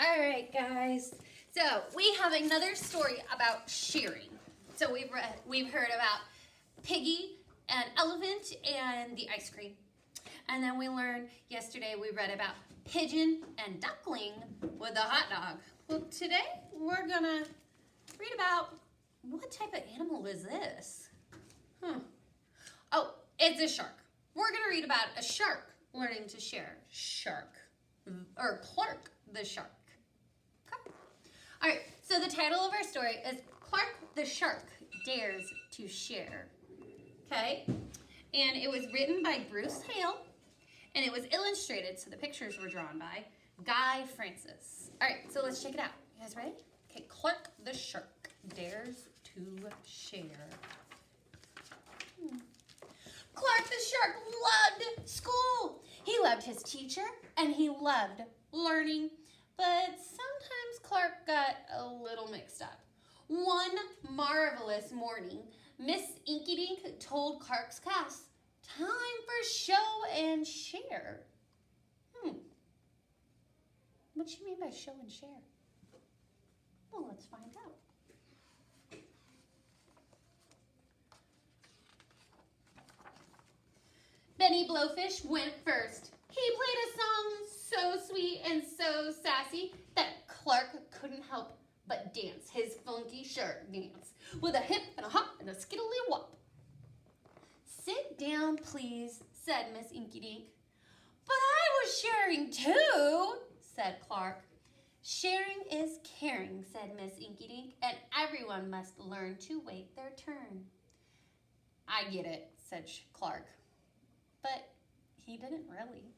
All right, guys. So we have another story about sharing. So we've heard about Piggy and Elephant and the ice cream. And then we learned yesterday we read about Pigeon and Duckling with a hot dog. Well, today we're gonna read about what type of animal is this? Oh, it's a shark. We're gonna read about a shark learning to share. Shark. Or Clark the shark. Okay. All right, so the title of our story is Clark the Shark Dares to Share. Okay, and it was written by Bruce Hale, and it was illustrated, so the pictures were drawn by Guy Francis. All right, so let's check it out. You guys ready? Okay, Clark the Shark Dares to Share. Clark the Shark loved school. He loved his teacher, and he loved learning, but sometimes Clark got a little mixed up. One marvelous morning, Miss Inkydink told Clark's class, "Time for show and share." What do you mean by show and share? Well, let's find out. Benny Blowfish went first. He played a song so sweet and so sassy that Clark couldn't help but dance his funky shark dance with a hip and a hop and a skiddly wop. "Sit down, please," said Miss Inkydink. "But I was sharing too," said Clark. "Sharing is caring," said Miss Inkydink, "and everyone must learn to wait their turn." "I get it," said Clark. But he didn't really.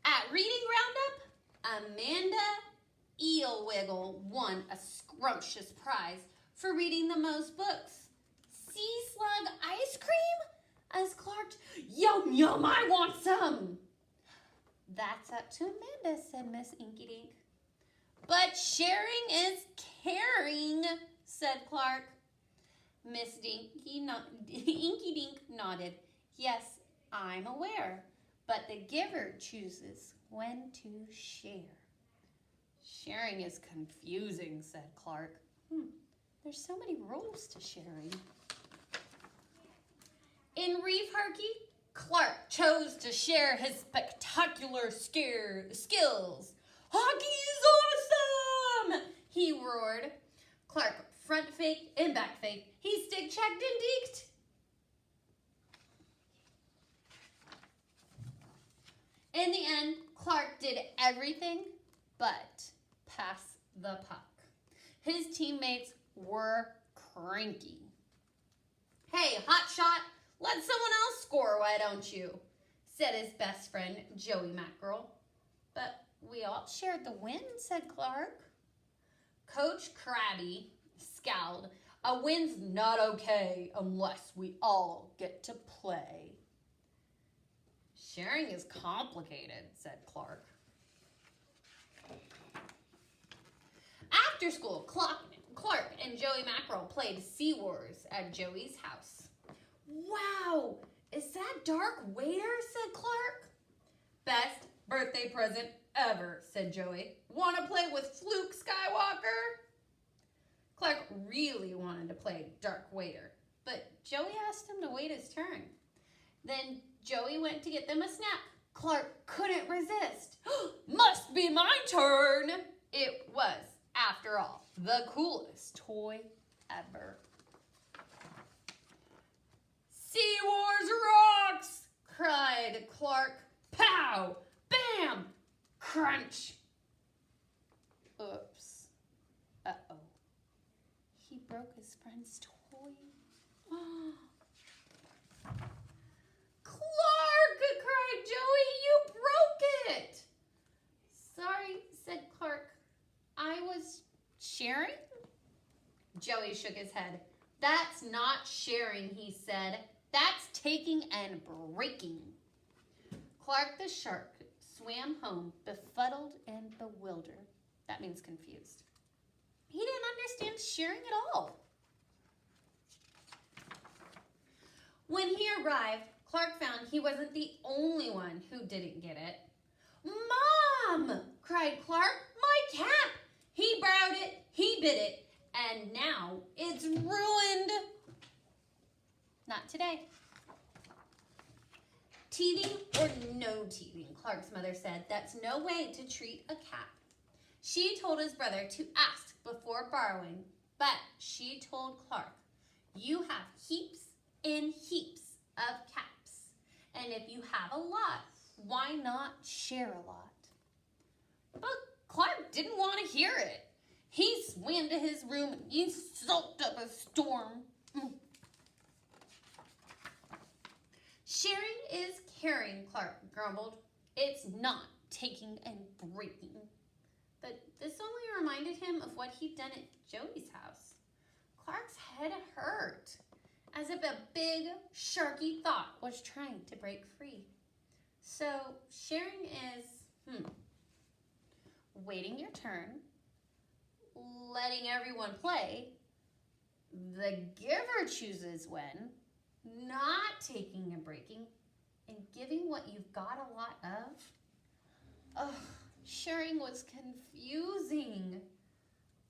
At Reading Roundup, Amanda Eelwiggle won a scrumptious prize for reading the most books. "Sea slug ice cream?" as Clark. "Yum, yum, I want some." "That's up to Amanda," said Miss Inkydink. "But sharing is caring," said Clark. Miss Inkydink nodded. "Yes, I'm aware, but the giver chooses when to share." "Sharing is confusing," said Clark. There's so many rules to sharing. In Reef Harkey, Clark chose to share his spectacular skills. "Hockey is awesome!" he roared. Clark front faked and back faked. He stick checked and deked. In the end, Clark did everything but pass the puck. His teammates were cranky. "Hey, hotshot, let someone else score, why don't you?" said his best friend, Joey Mackerel. "But we all shared the win," said Clark. Coach Krabby scowled. "A win's not okay unless we all get to play." "Sharing is complicated," said Clark. After school, Clark and Joey Mackerel played Sea Wars at Joey's house. "Wow, is that Dark Wader?" said Clark. "Best birthday present ever," said Joey. "Want to play with Fluke Skywalker?" Clark really wanted to play Dark Wader, but Joey asked him to wait his turn. Then Joey went to get them a snack. Clark couldn't resist. "Must be my turn!" It was, after all, the coolest toy ever. "Sea Wars rocks!" cried Clark. "Pow! Bam! Crunch!" Oops. Uh-oh. He broke his friend's toy. "Clark!" cried Joey. "You broke it!" "Sorry," said Clark. "I was sharing?" Joey shook his head. "That's not sharing," he said. "That's taking and breaking." Clark the shark swam home befuddled and bewildered. That means confused. He didn't understand sharing at all. When he arrived, Clark found he wasn't the only one who didn't get it. cried Clark. My cap! He borrowed it, he bit it, and now it's ruined. Not today. Teething or no teething, Clark's mother said. That's no way to treat a cat. She told his brother to ask before borrowing, but she told Clark, you have heaps and heaps of caps. And if you have a lot, why not share a lot? But Clark didn't want to hear it. He swam to his room and he soaked up a storm. Sharing is caring, Clark grumbled. It's not taking and breaking. But this only reminded him of what he'd done at Joey's house. Clark's head hurt, as if a big, sharky thought was trying to break free. So sharing is, waiting your turn, letting everyone play, the giver chooses when, not taking and breaking, and giving what you've got a lot of. Sharing was confusing.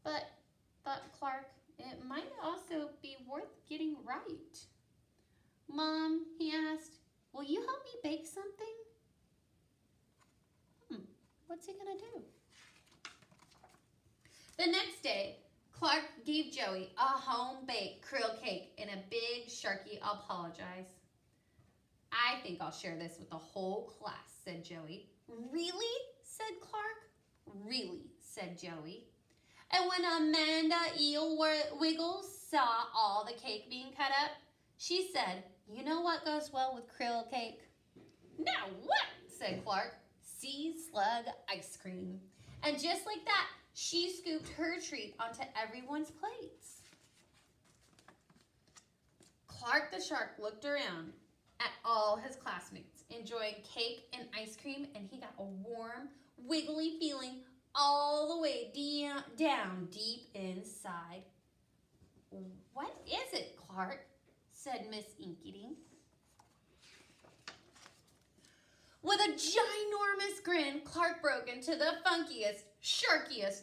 But, thought Clark, it might also be worth getting right. Mom, he asked, will you help me bake something? What's he gonna do? The next day, Clark gave Joey a home-baked krill cake and a big Sharky apologize. I think I'll share this with the whole class, said Joey. Really? Said Clark. Really, said Joey. And when Amanda Wiggles saw all the cake being cut up, she said, you know what goes well with krill cake? Now what? Said Clark. Sea slug ice cream. And just like that, she scooped her treat onto everyone's plates. Clark the shark looked around at all his classmates, enjoying cake and ice cream, and he got a warm, wiggly feeling all the way down deep inside. What is it, Clark? Said Miss Inkydink. With a ginormous grin, Clark broke into the funkiest, sharkiest,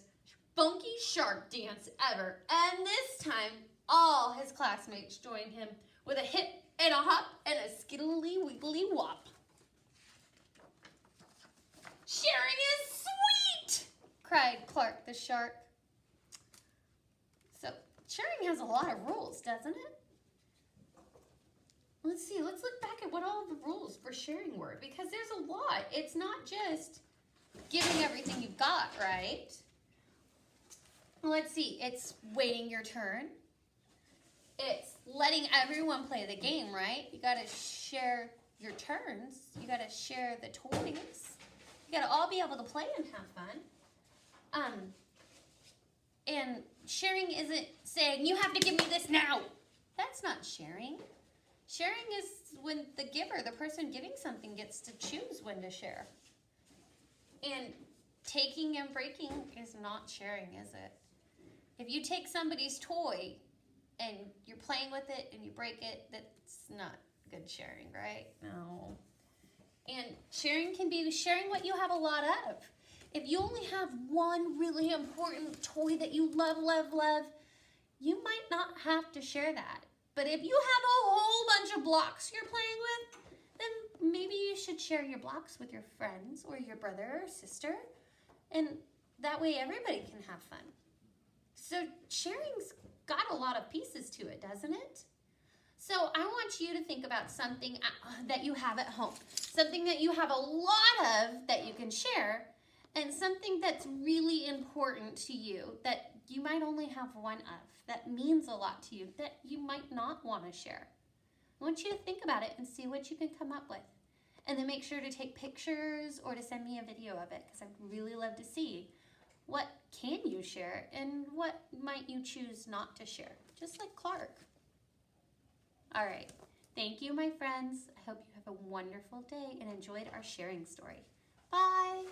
funky shark dance ever. And this time, all his classmates joined him with a hip and a hop and a skiddly wiggly wop. Sharing is sweet, cried Clark the shark. So sharing has a lot of rules, doesn't it? Let's see, let's look back at what all the rules for sharing were, because there's a lot. It's not just giving everything you've got, right? Let's see, it's waiting your turn. It's letting everyone play the game, right? You gotta share your turns. You gotta share the toys. You gotta all be able to play and have fun. And sharing isn't saying, you have to give me this now. That's not sharing. Sharing is when the giver, the person giving something, gets to choose when to share. And taking and breaking is not sharing, is it? If you take somebody's toy and you're playing with it and you break it, that's not good sharing, right? No. And sharing can be sharing what you have a lot of. If you only have one really important toy that you love, love, love, you might not have to share that. But if you have a whole bunch of blocks you're playing with, then maybe you should share your blocks with your friends or your brother or sister. And that way everybody can have fun. So sharing's got a lot of pieces to it, doesn't it? So I want you to think about something that you have at home. Something that you have a lot of that you can share, and something that's really important to you that you might only have one of, that means a lot to you, that you might not want to share. I want you to think about it and see what you can come up with. And then make sure to take pictures or to send me a video of it, because I'd really love to see what can you share and what might you choose not to share, just like Clark. All right, thank you, my friends. I hope you have a wonderful day and enjoyed our sharing story. Bye.